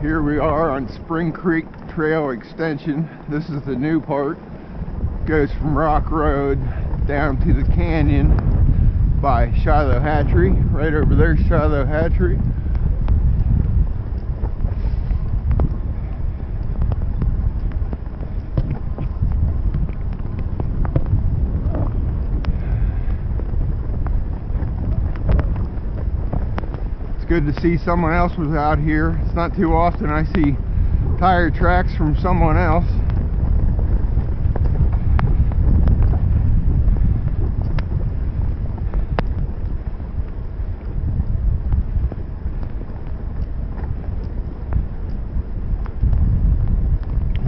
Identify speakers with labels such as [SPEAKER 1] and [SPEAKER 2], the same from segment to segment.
[SPEAKER 1] Here we are on Spring Creek Trail Extension. This is the new part. Goes from Rock Road down to the canyon by Shiloh Hatchery. Right over there, Shiloh Hatchery. Good to see someone else was out here. It's not too often I see tire tracks from someone else.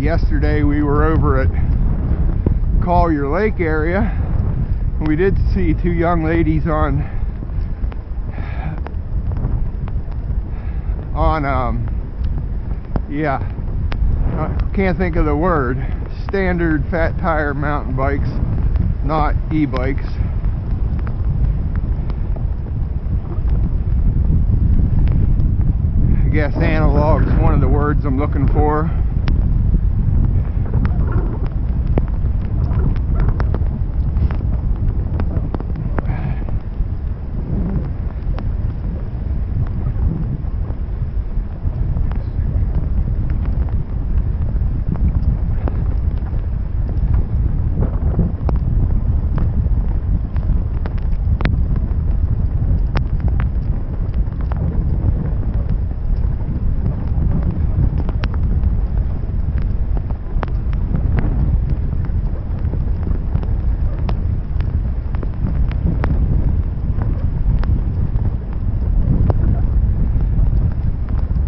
[SPEAKER 1] Yesterday we were over at Collier Lake area, and we did see two young ladies on I can't think of the word, standard fat tire mountain bikes, not e-bikes. I guess analog is one of the words I'm looking for.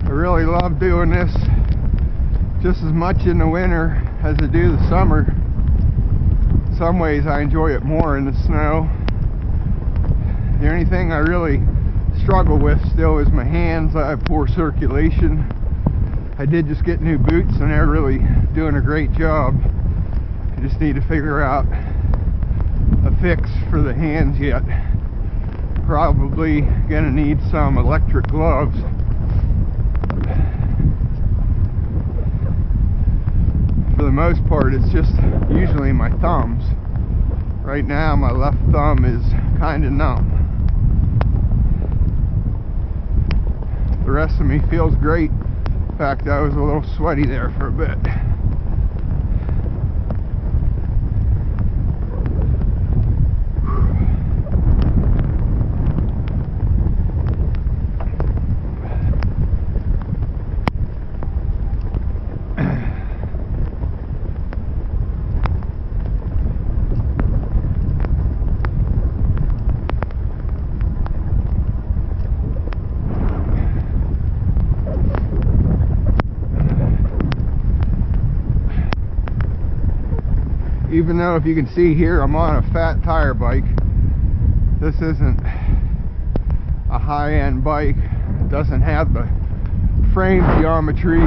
[SPEAKER 1] I really love doing this just as much in the winter as I do the summer. In some ways I enjoy it more in the snow. The only thing I really struggle with still is my hands. I have poor circulation. I did just get new boots and they're really doing a great job. I just need to figure out a fix for the hands yet. Probably gonna need some electric gloves. For the most part, it's just usually my thumbs. Right now, my left thumb is kind of numb. The rest of me feels great. In fact, I was a little sweaty there for a bit. Even though, if you can see here, I'm on a fat tire bike. This isn't a high-end bike. It doesn't have the frame geometry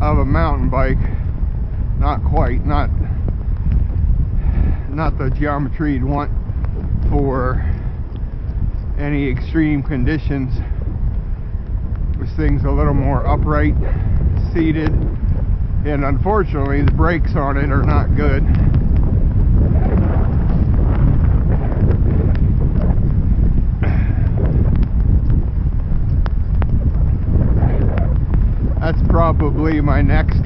[SPEAKER 1] of a mountain bike. Not quite. Not the geometry you'd want for any extreme conditions. This thing's a little more upright, seated. And unfortunately, the brakes on it are not good. That's probably my next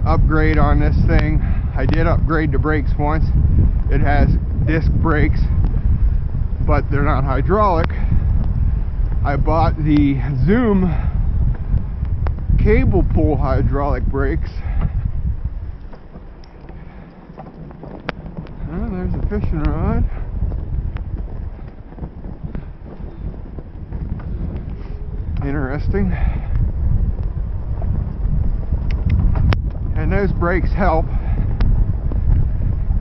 [SPEAKER 1] upgrade on this thing. I did upgrade the brakes once. It has disc brakes, but they're not hydraulic. I bought the Zoom cable pull hydraulic brakes. Oh, there's a fishing rod. Interesting. And those brakes help,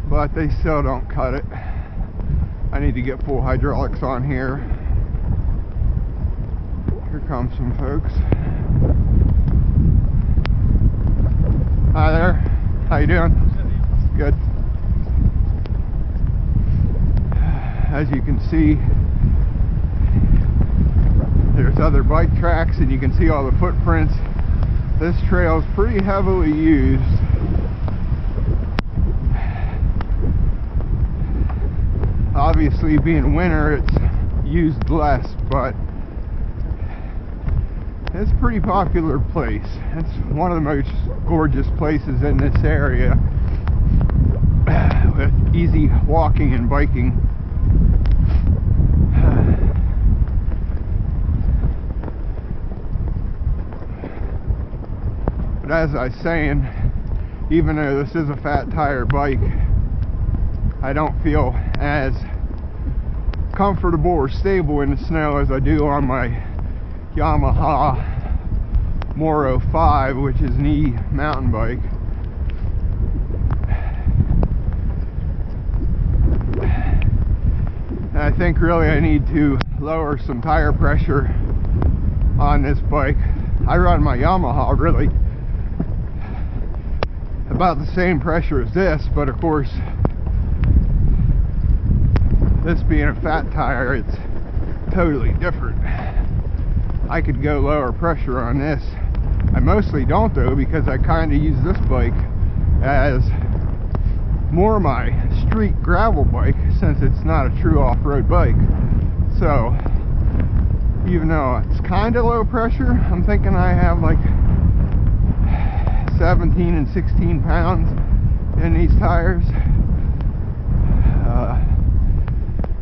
[SPEAKER 1] but they still don't cut it. I need to get full hydraulics on here. Here come some folks. Hi there. How you doing? Good. As you can see, there's there's other bike tracks and you can see all the footprints. This trail is pretty heavily used. Obviously, being winter, it's used less, but it's a pretty popular place. It's one of the most gorgeous places in this area, with easy walking and biking. But as I was saying, even though this is a fat tire bike, I don't feel as comfortable or stable in the snow as I do on my Yamaha Moro 5, which is an mountain bike. And I think really I need to lower some tire pressure on this bike. I run my Yamaha really about the same pressure as this, but of course this being a fat tire, it's totally different. I could go lower pressure on this. I mostly don't though, because I kind of use this bike as more my street gravel bike, since it's not a true off-road bike. So even though it's kind of low pressure, I'm thinking I have like 17 and 16 pounds in these tires.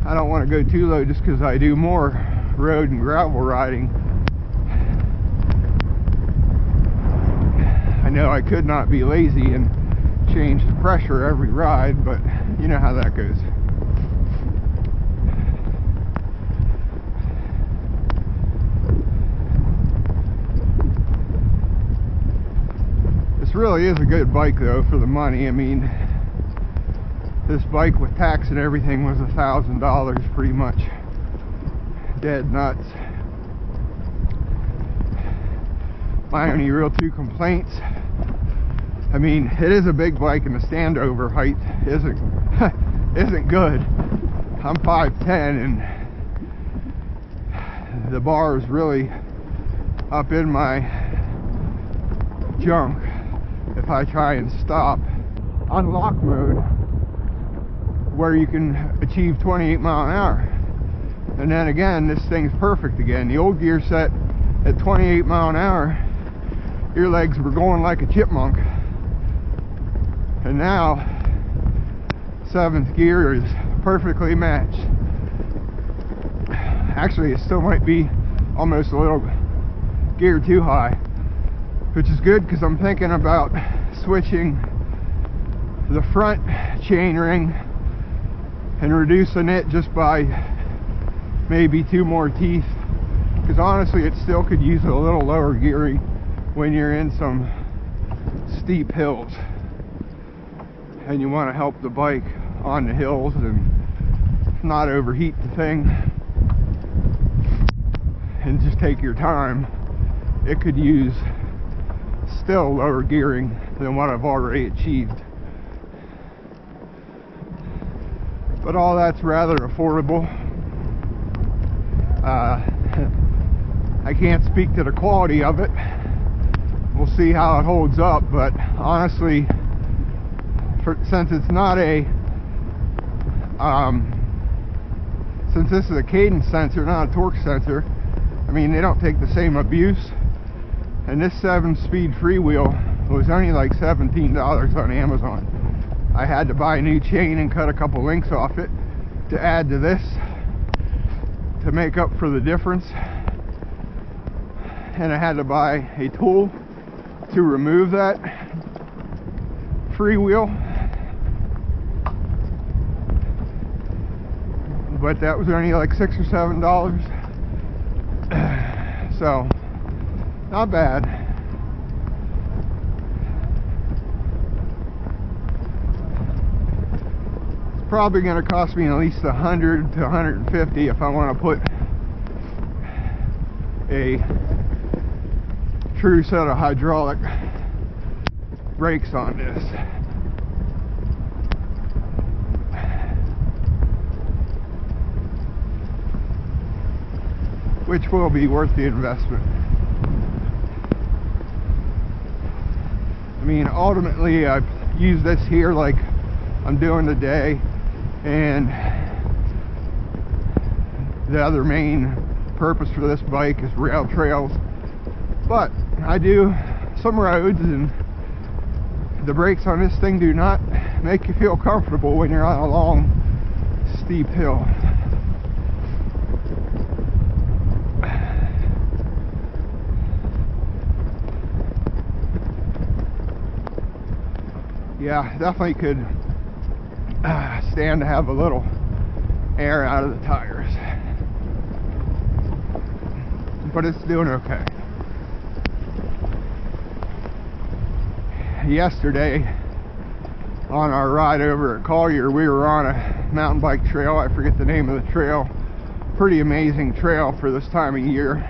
[SPEAKER 1] I don't want to go too low just because I do more road and gravel riding. I know I could not be lazy and change the pressure every ride, but you know how that goes. This really is a good bike though for the money. I mean, this bike with tax and everything was $1,000 pretty much. Dead nuts. My only real two complaints, I mean, it is a big bike and the standover height isn't good. I'm 5'10" and the bar is really up in my junk if I try and stop. On lock mode, where you can achieve 28 mile an hour. And then again, this thing's perfect again. The old gear set at 28 mile an hour, your legs were going like a chipmunk. And now, 7th gear is perfectly matched. Actually, it still might be almost a little gear too high, which is good because I'm thinking about switching the front chain ring and reducing it just by maybe 2 more teeth, because honestly it still could use a little lower gearing when you're in some steep hills and you want to help the bike on the hills and not overheat the thing and just take your time. It could use still lower gearing than what I've already achieved. But all that's rather affordable. I can't speak to the quality of it. We'll see how it holds up, but honestly, since it's not a since this is a cadence sensor, not a torque sensor, I mean, they don't take the same abuse. And this 7-speed freewheel was only like $17 on Amazon. I had to buy a new chain and cut a couple links off it to add to this to make up for the difference. And I had to buy a tool to remove that freewheel. But that was only like $6 or $7. So, not bad. It's probably going to cost me at least $100 to $150 if I want to put a true set of hydraulic brakes on this. which will be worth the investment. I mean, ultimately, I use this here like I'm doing today, and the other main purpose for this bike is rail trails. But I do some roads, and the brakes on this thing do not make you feel comfortable when you're on a long, steep hill. Yeah, definitely could stand to have a little air out of the tires, but it's doing okay. Yesterday on our ride over at Collier, we were on a mountain bike trail. I forget the name of the trail. Pretty amazing trail for this time of year.